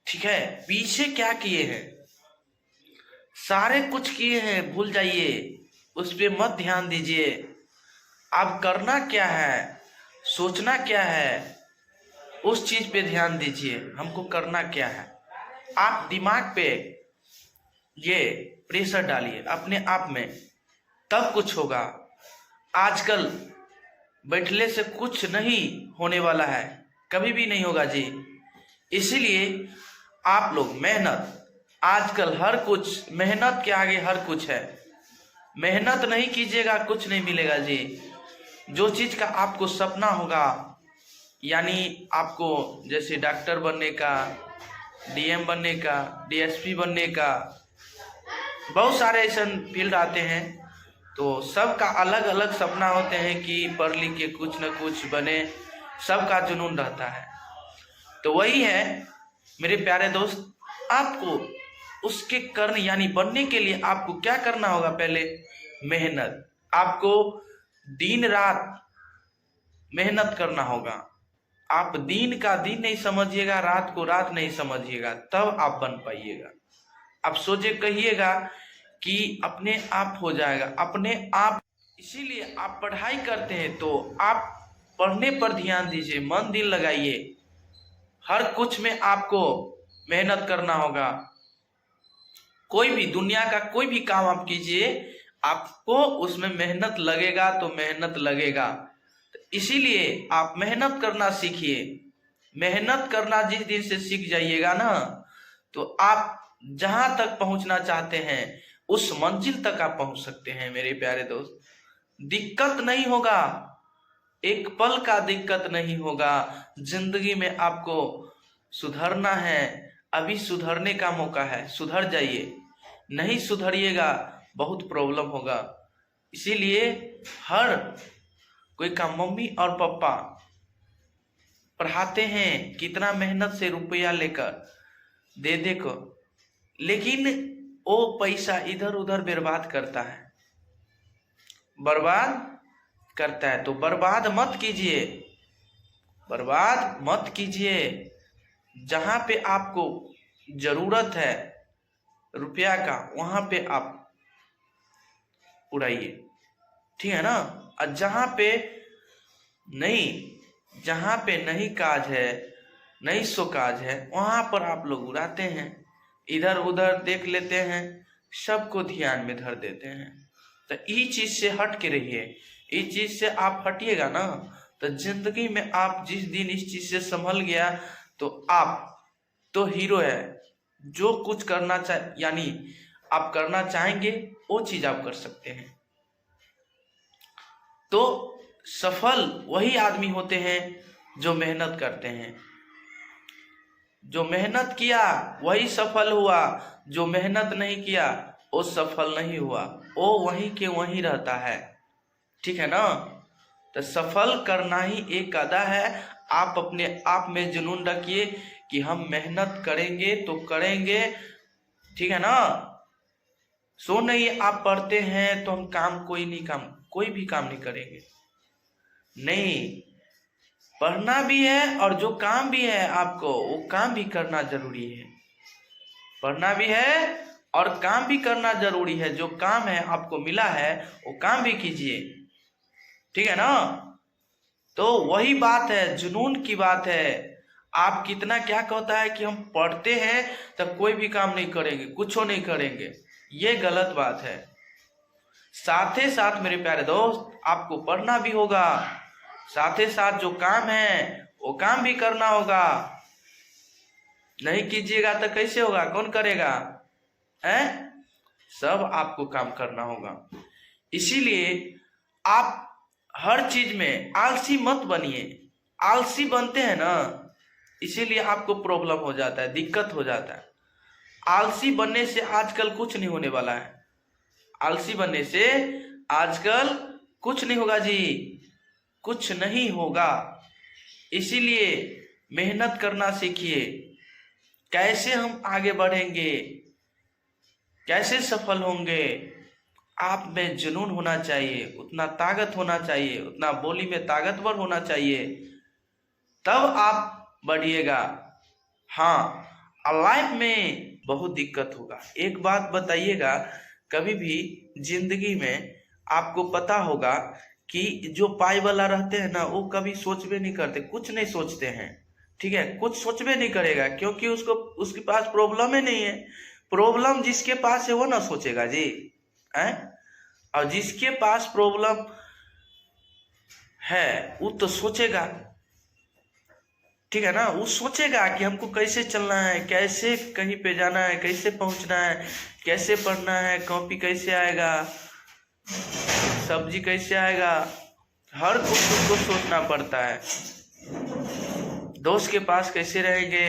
ठीक है, पीछे क्या किए हैं, सारे कुछ किए हैं, भूल जाइए, उस पे मत ध्यान दीजिए। आप करना क्या है, सोचना क्या है, उस चीज पे ध्यान दीजिए। हमको करना क्या है, आप दिमाग पे ये प्रेशर डालिए अपने आप में, तब कुछ होगा। आजकल बैठले से कुछ नहीं होने वाला है, कभी भी नहीं होगा जी। इसीलिए आप लोग मेहनत, आजकल हर कुछ मेहनत के आगे हर कुछ है। मेहनत नहीं कीजिएगा कुछ नहीं मिलेगा जी। जो चीज का आपको सपना होगा, यानी आपको जैसे डॉक्टर बनने का, डीएम बनने का, डीएसपी बनने का, बहुत सारे ऐसे फील्ड आते हैं, तो सबका अलग अलग सपना होते हैं कि पढ़ लिख के कुछ न कुछ बने, सबका जुनून रहता है। तो वही है मेरे प्यारे दोस्त, आपको उसके करने यानी बनने के लिए आपको क्या करना होगा, पहले मेहनत। आपको दिन रात मेहनत करना होगा। आप दिन का दिन नहीं समझिएगा, रात को रात नहीं समझिएगा, तब आप बन पाइएगा। आप सोचे कहिएगा कि अपने आप हो जाएगा, अपने आप। इसीलिए आप पढ़ाई करते हैं तो आप पढ़ने पर ध्यान दीजिए, मन दिल लगाइए। हर कुछ में आपको मेहनत करना होगा। कोई भी दुनिया का कोई भी काम आप कीजिए, आपको उसमें मेहनत लगेगा तो मेहनत लगेगा। तो इसीलिए आप मेहनत करना सीखिए। मेहनत करना जिस दिन से सीख जाइएगा ना, तो आप जहां तक पहुंचना चाहते हैं उस मंजिल तक आप पहुंच सकते हैं मेरे प्यारे दोस्त। दिक्कत नहीं होगा, एक पल का दिक्कत नहीं होगा। जिंदगी में आपको सुधरना है, अभी सुधरने का मौका है, सुधर जाइए। नहीं सुधरिएगा बहुत प्रॉब्लम होगा। इसीलिए हर कोई का मम्मी और पापा पढ़ाते हैं कितना मेहनत से रुपया लेकर दे दे को, लेकिन वो पैसा इधर उधर बर्बाद करता है, बर्बाद करता है। तो बर्बाद मत कीजिए, बर्बाद मत कीजिए। जहां पे आपको जरूरत है रुपया का, वहां पे आप उड़ाइए, ठीक है ना। और जहां पे नहीं काज है, नहीं सो काज है, वहां पर आप लोग उड़ाते हैं, इधर उधर देख लेते हैं, सबको ध्यान में धर देते हैं। तो इस चीज से हट के रहिए। इस चीज से आप हटिएगा ना, तो जिंदगी में आप जिस दिन इस चीज से संभल गया, तो आप तो हीरो है। जो कुछ करना यानी आप करना चाहेंगे वो चीज आप कर सकते हैं। तो सफल वही आदमी होते हैं जो मेहनत करते हैं। जो मेहनत किया वही सफल हुआ, जो मेहनत नहीं किया वो सफल नहीं हुआ, वो वहीं के वहीं रहता है, ठीक है ना। तो सफल करना ही एक अदा है। आप अपने आप में जुनून रखिए कि हम मेहनत करेंगे तो करेंगे, ठीक है ना। सो नहीं आप पढ़ते हैं तो हम कोई भी काम नहीं करेंगे। नहीं, पढ़ना भी है और जो काम भी है आपको वो काम भी करना जरूरी है। पढ़ना भी है और काम भी करना जरूरी है। जो काम है आपको मिला है वो काम भी कीजिए, ठीक है ना। तो वही बात है, जुनून की बात है। आप कितना क्या कहता है कि हम पढ़ते हैं तब कोई भी काम नहीं करेंगे, कुछ नहीं करेंगे, ये गलत बात है। साथ ही साथ मेरे प्यारे दोस्त, आपको पढ़ना भी होगा, साथ ही साथ जो काम है वो काम भी करना होगा। नहीं कीजिएगा तो कैसे होगा, कौन करेगा, है? सब आपको काम करना होगा। इसीलिए आप हर चीज में आलसी मत बनिए। आलसी बनते हैं ना, इसीलिए आपको प्रॉब्लम हो जाता है, दिक्कत हो जाता है। आलसी बनने से आजकल कुछ नहीं होने वाला है। आलसी बनने से आजकल कुछ नहीं होगा जी, कुछ नहीं होगा। इसीलिए मेहनत करना सीखिए। कैसे हम आगे बढ़ेंगे, कैसे सफल होंगे, आप में जुनून होना चाहिए, उतना ताकत होना चाहिए, उतना बोली में ताकतवर होना चाहिए, तब आप बढ़िएगा। हाँ, लाइफ में बहुत दिक्कत होगा। एक बात बताइएगा, कभी भी जिंदगी में आपको पता होगा कि जो पाई वाला रहते हैं ना, वो कभी सोचबे नहीं करते, कुछ नहीं सोचते हैं, ठीक है, कुछ सोचबे नहीं करेगा, क्योंकि उसको उसके पास प्रॉब्लम ही नहीं है। प्रॉब्लम जिसके पास है वो ना सोचेगा जी, है। और जिसके पास प्रॉब्लम है वो तो सोचेगा, ठीक है ना, वो सोचेगा कि हमको कैसे चलना है, कैसे कहीं पे जाना है, कैसे पहुंचना है, कैसे पढ़ना है, कॉपी कैसे आएगा, सब्जी कैसे आएगा, हर कुछ उसको सोचना पड़ता है। दोस्त के पास कैसे रहेंगे,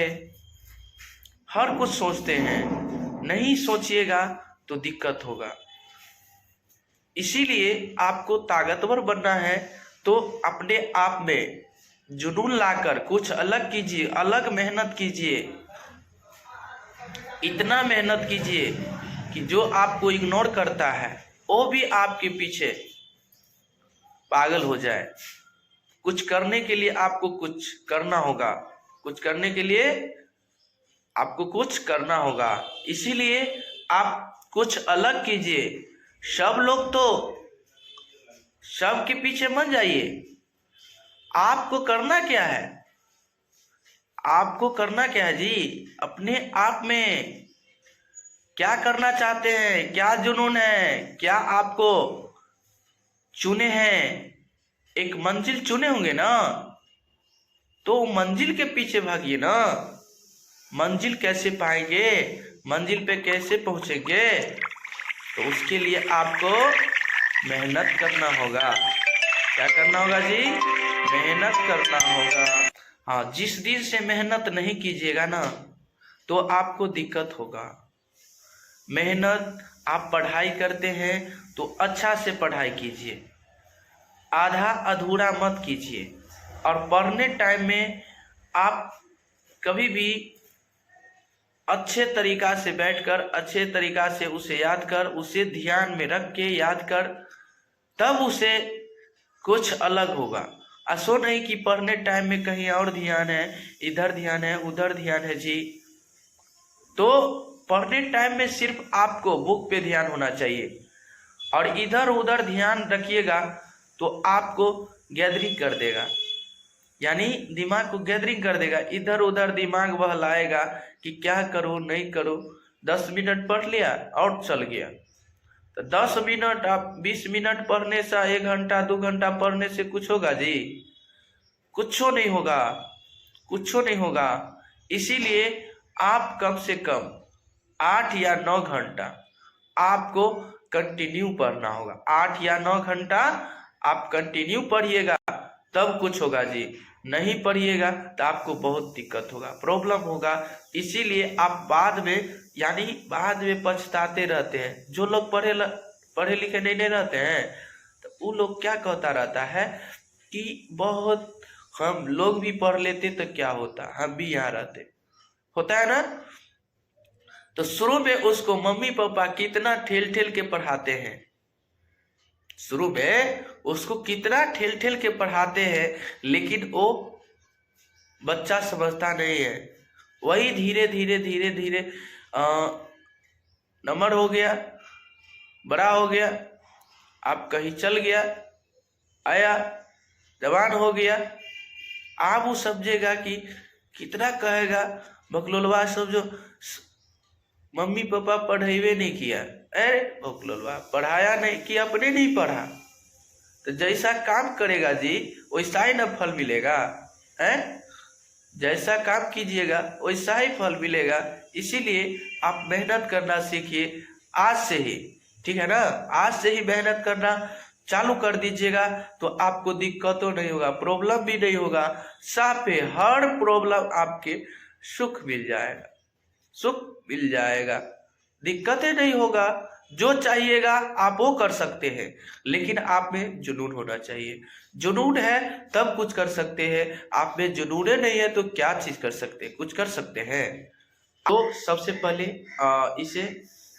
हर कुछ सोचते हैं। नहीं सोचिएगा तो दिक्कत होगा। इसीलिए आपको ताकतवर बनना है तो अपने आप में जुनून लाकर कुछ अलग कीजिए, अलग मेहनत कीजिए, इतना मेहनत कीजिए कि जो आपको इग्नोर करता है वो भी आपके पीछे पागल हो जाए। कुछ करने के लिए आपको कुछ करना होगा, कुछ करने के लिए आपको कुछ करना होगा। इसीलिए आप कुछ अलग कीजिए। सब लोग तो सब के पीछे मत जाइए। आपको करना क्या है, आपको करना क्या है जी, अपने आप में क्या करना चाहते हैं, क्या जुनून है, क्या आपको चुने हैं, एक मंजिल चुने होंगे ना, तो मंजिल के पीछे भागिए ना। मंजिल कैसे पाएंगे, मंजिल पे कैसे पहुंचेंगे, तो उसके लिए आपको मेहनत करना होगा। क्या करना होगा जी, मेहनत करना होगा। हाँ, जिस दिन से मेहनत नहीं कीजिएगा ना तो आपको दिक्कत होगा। मेहनत, आप पढ़ाई करते हैं तो अच्छा से पढ़ाई कीजिए, आधा अधूरा मत कीजिए। और पढ़ने टाइम में आप कभी भी अच्छे तरीका से बैठकर, अच्छे तरीका से उसे याद कर, उसे ध्यान में रख के याद कर, तब उसे कुछ अलग होगा। ऐसो नहीं कि पढ़ने टाइम में कहीं और ध्यान है, इधर ध्यान है, उधर ध्यान है जी। तो पढ़ने टाइम में सिर्फ आपको बुक पे ध्यान होना चाहिए, और इधर उधर ध्यान रखिएगा तो आपको गैदरिंग कर देगा, यानी दिमाग को गैदरिंग कर देगा। इधर उधर दिमाग बहलाएगा कि क्या करो नहीं करो। 10 मिनट पढ़ लिया और चल गया, तो 10 मिनट आप 20 मिनट पढ़ने से, 1 घंटा 2 घंटा पढ़ने से कुछ होगा जी, कुछ नहीं होगा, कुछ नहीं होगा। इसीलिए आप कम से कम 8 या 9 घंटा आपको कंटिन्यू पढ़ना होगा। 8 या 9 घंटा आप कंटिन्यू पढ़िएगा तब कुछ होगा जी। नहीं पढ़िएगा तो आपको बहुत दिक्कत होगा, प्रॉब्लम होगा। इसीलिए आप बाद में, यानी बाद में पछताते रहते हैं। जो लोग पढ़े लिखे नहीं रहते हैं तो वो लोग क्या कहता रहता है कि बहुत हम लोग भी पढ़ लेते तो क्या होता, हम भी यहाँ रहते, होता है ना। तो शुरू में उसको मम्मी पापा कितना ठेल ठेल के पढ़ाते हैं, शुरू में उसको कितना ठेल ठेल के पढ़ाते हैं, लेकिन वो बच्चा समझता नहीं है। वही धीरे धीरे धीरे धीरे नंबर हो गया, बड़ा हो गया, आप कहीं चल गया, आया, जवान हो गया, आप वो समझेगा कि कितना कहेगा बकलोलवा सब, जो मम्मी पापा पढ़ेबे नहीं किया। अरे बकलोलवा पढ़ाया नहीं कि अपने नहीं पढ़ा, तो जैसा काम करेगा जी वैसा ही ना फल मिलेगा, है। जैसा काम कीजिएगा वैसा ही फल मिलेगा। इसीलिए आप मेहनत करना सीखिए आज से ही, ठीक है ना। आज से ही मेहनत करना चालू कर दीजिएगा तो आपको दिक्कतों नहीं होगा, प्रॉब्लम भी नहीं होगा। साफ है, हर प्रॉब्लम आपके सुख मिल जाएगा, सुख मिल जाएगा, दिक्कतें नहीं होगा। जो चाहिएगा आप वो कर सकते हैं, लेकिन आप में जुनून होना चाहिए। जुनून है तब कुछ कर सकते हैं, आप में जुनून नहीं है तो क्या चीज कर सकते हैं, कुछ कर सकते हैं। तो सबसे पहले इसे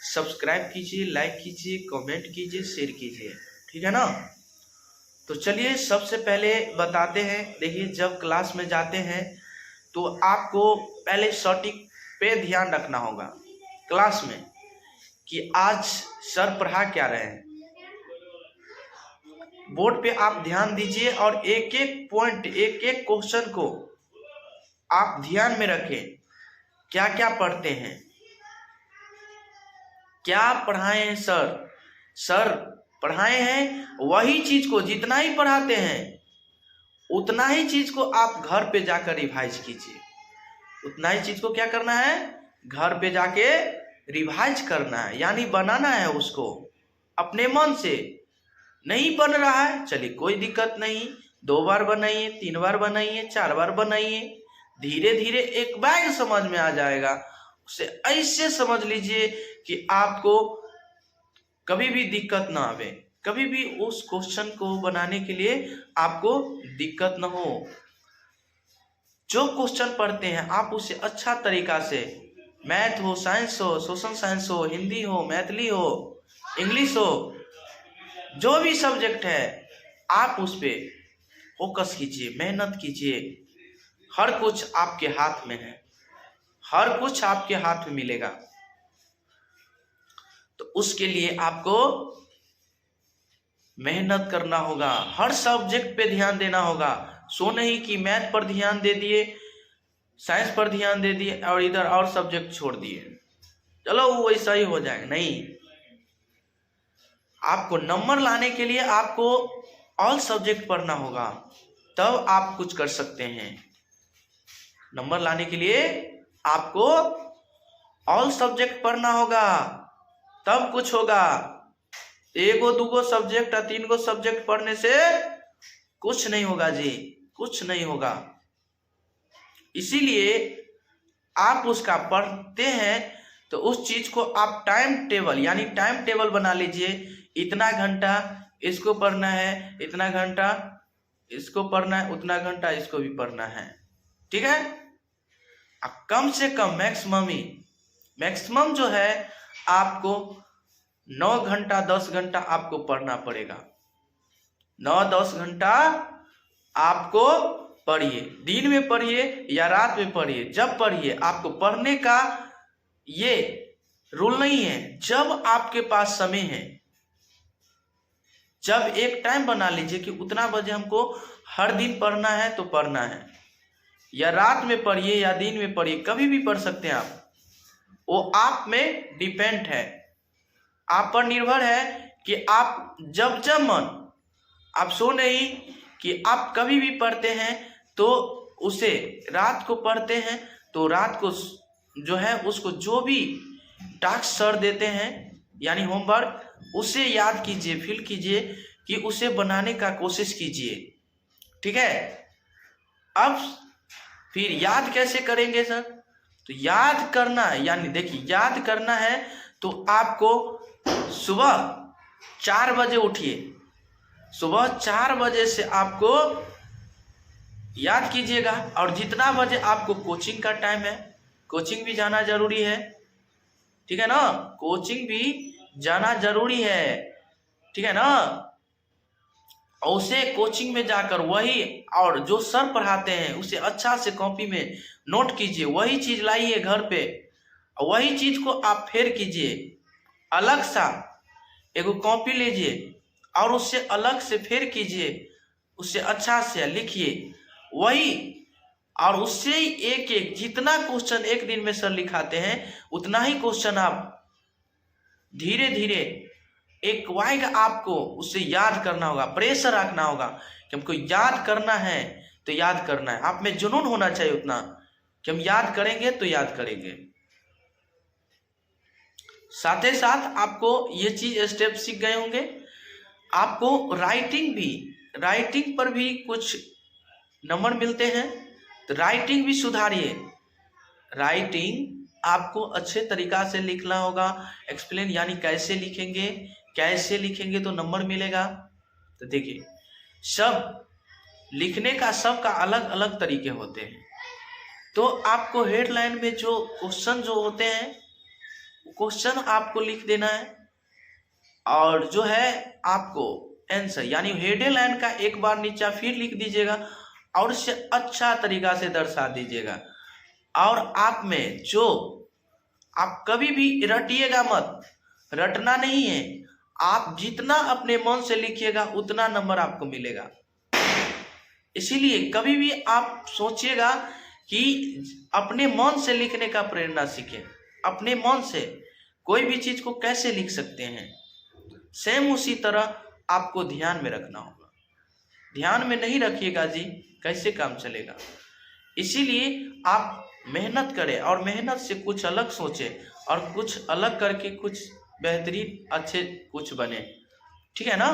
सब्सक्राइब कीजिए, लाइक कीजिए, कमेंट कीजिए, शेयर कीजिए, ठीक है ना। तो चलिए सबसे पहले बताते हैं। देखिए, जब क्लास में जाते हैं तो आपको पहले सटीक पे ध्यान रखना होगा क्लास में कि आज सर पढ़ा क्या रहे हैं। बोर्ड पे आप ध्यान दीजिए और एक एक पॉइंट, एक एक क्वेश्चन को आप ध्यान में रखें। क्या क्या पढ़ते हैं, क्या पढ़ाए हैं सर पढ़ाए हैं, वही चीज को जितना ही पढ़ाते हैं उतना ही चीज को आप घर पे जाकर रिवाइज कीजिए। उतना ही चीज को क्या करना है, घर पे जाके रिवाइज करना है, यानी बनाना है उसको अपने मन से। नहीं बन रहा है, चलिए कोई दिक्कत नहीं, 2 बार बनाइए, 3 बार बनाइए, 4 बार बनाइए, धीरे धीरे एक बैग समझ में आ जाएगा। उसे ऐसे समझ लीजिए कि आपको कभी भी दिक्कत ना आवे, कभी भी उस क्वेश्चन को बनाने के लिए आपको दिक्कत ना हो। जो क्वेश्चन पढ़ते हैं आप उसे अच्छा तरीका से, मैथ हो, साइंस हो, सोशल साइंस हो, हिंदी हो, मैथिली हो, इंग्लिश हो, जो भी सब्जेक्ट है आप उस पे फोकस कीजिए, मेहनत कीजिए। हर कुछ आपके हाथ में है, हर कुछ आपके हाथ में मिलेगा। तो उसके लिए आपको मेहनत करना होगा, हर सब्जेक्ट पे ध्यान देना होगा। सो नहीं कि मैथ पर ध्यान दे दिए, साइंस पर ध्यान दे दिए और इधर और सब्जेक्ट छोड़ दिए, चलो वो वैसा ही हो जाएगा। नहीं, आपको नंबर लाने के लिए आपको ऑल सब्जेक्ट पढ़ना होगा, तब आप कुछ कर सकते हैं। नंबर लाने के लिए आपको ऑल सब्जेक्ट पढ़ना होगा, तब कुछ होगा। 1-2 सब्जेक्ट या 3 सब्जेक्ट पढ़ने से कुछ नहीं होगा जी, कुछ नहीं होगा। इसीलिए आप उसका पढ़ते हैं तो उस चीज को आप टाइम टेबल, यानी टाइम टेबल बना लीजिए। इतना घंटा इसको पढ़ना है, इतना घंटा इसको पढ़ना है, उतना घंटा इसको भी पढ़ना है, ठीक है। अब कम से कम मैक्सिमम जो है आपको 9 घंटा 10 घंटा आपको पढ़ना पड़ेगा। 9-10 घंटा आपको पढ़िए, दिन में पढ़िए या रात में पढ़िए, जब पढ़िए। आपको पढ़ने का ये रूल नहीं है, जब आपके पास समय है, जब एक टाइम बना लीजिए कि उतना बजे हमको हर दिन पढ़ना है तो पढ़ना है, या रात में पढ़िए या दिन में पढ़िए, कभी भी पढ़ सकते हैं आप। वो आप में डिपेंड है, आप पर निर्भर है कि आप जब जब मन, आप सो नहीं कि आप कभी भी पढ़ते हैं तो उसे रात को पढ़ते हैं तो रात को जो है उसको जो भी टास्क सर देते हैं यानी होमवर्क, उसे याद कीजिए, फील कीजिए कि उसे बनाने का कोशिश कीजिए, ठीक है। अब फिर याद कैसे करेंगे सर? तो याद करना है, यानी देखिए याद करना है तो आपको सुबह 4 बजे उठिए, सुबह 4 बजे से आपको याद कीजिएगा। और जितना बजे आपको कोचिंग का टाइम है, कोचिंग भी जाना जरूरी है, ठीक है ना, कोचिंग भी जाना जरूरी है, ठीक है ना। और उसे कोचिंग में जाकर वही और जो सर पढ़ाते हैं उसे अच्छा से कॉपी में नोट कीजिए, वही चीज लाइए घर पे, वही चीज को आप फेर कीजिए। अलग सा एगो कॉपी लीजिए और उससे अलग से फेर कीजिए, उससे अच्छा से लिखिए वही, और उससे ही एक एक जितना क्वेश्चन एक दिन में सर लिखाते हैं उतना ही क्वेश्चन आप धीरे धीरे एक वाइग आपको उससे याद करना होगा। प्रेशर रखना होगा कि हमको याद करना है तो याद करना है, आप में जुनून होना चाहिए उतना कि हम याद करेंगे तो याद करेंगे। साथ ही साथ आपको ये चीज स्टेप सीख गए होंगे। आपको राइटिंग पर भी कुछ नंबर मिलते हैं, तो राइटिंग भी सुधारिए। राइटिंग आपको अच्छे तरीका से लिखना होगा, एक्सप्लेन यानी कैसे लिखेंगे तो नंबर मिलेगा। तो देखिए सब लिखने का सबका अलग अलग तरीके होते हैं, तो आपको हेडलाइन में जो क्वेश्चन जो होते हैं क्वेश्चन आपको लिख देना है, और जो है आपको आंसर यानी हेडलाइन का एक बार नीचे फिर लिख दीजिएगा और उससे अच्छा तरीका से दर्शा दीजिएगा। और आप में जो, आप कभी भी रटिएगा मत, रटना नहीं है। आप जितना अपने मन से लिखिएगा उतना नंबर आपको मिलेगा। इसीलिए कभी भी आप सोचिएगा कि अपने मन से लिखने का प्रेरणा सीखें। अपने मन से कोई भी चीज को कैसे लिख सकते हैं, सेम उसी तरह आपको ध्यान में रखना होगा। ध्यान में नहीं रखिएगा जी, कैसे काम चलेगा। इसीलिए आप मेहनत करें और मेहनत से कुछ अलग सोचें और कुछ अलग करके कुछ बेहतरीन अच्छे कुछ बने, ठीक है ना।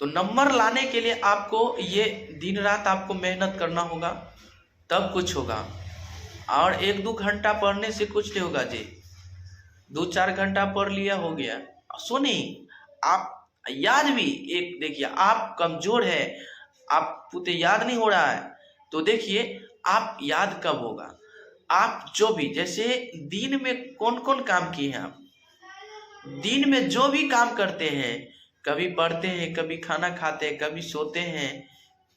तो नंबर लाने के लिए आपको ये दिन रात आपको मेहनत करना होगा, तब कुछ होगा। और 1-2 घंटा पढ़ने से कुछ नहीं होगा जी। 2-4 घंटा पढ़ लिया हो गया। सुनिए, आप याद भी, एक देखिए आप कमजोर है, आपको तो याद नहीं हो रहा है, तो देखिए आप याद कब होगा। आप जो भी, जैसे दिन में कौन कौन काम किए हैं आप, दिन में जो भी काम करते हैं, कभी पढ़ते हैं, कभी खाना खाते हैं, कभी सोते हैं,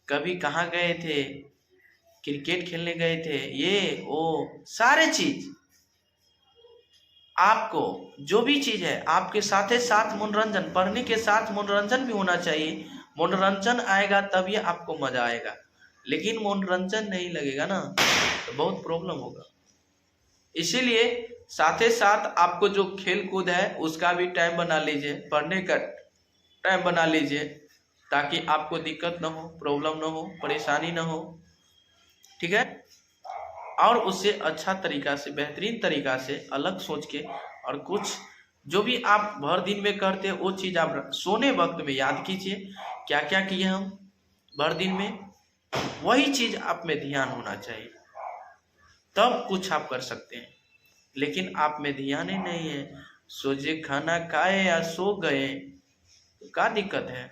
कभी कहाँ गए थे, क्रिकेट खेलने गए थे, ये वो सारे चीज, आपको जो भी चीज है आपके साथ साथ मनोरंजन, पढ़ने के साथ मनोरंजन भी होना चाहिए। मनोरंजन आएगा तभी आपको मजा आएगा, लेकिन मनोरंजन नहीं लगेगा ना तो बहुत प्रॉब्लम होगा। इसीलिए साथ ही साथ आपको जो खेल कूद है उसका भी टाइम बना लीजिए, पढ़ने का टाइम बना लीजिए, ताकि आपको दिक्कत ना हो, प्रॉब्लम ना हो, परेशानी ना हो, ठीक है। और उससे अच्छा तरीका से, बेहतरीन तरीका से अलग सोच के, और कुछ जो भी आप भर दिन में करते हैं वो चीज़ आप सोने वक्त में याद कीजिए, क्या क्या किए हम भर दिन में, वही चीज़ आप में ध्यान होना चाहिए, तब कुछ आप कर सकते हैं। लेकिन आप में ध्यान ही नहीं है, सोचे खाना खाए या सो गए, तो क्या दिक्कत है।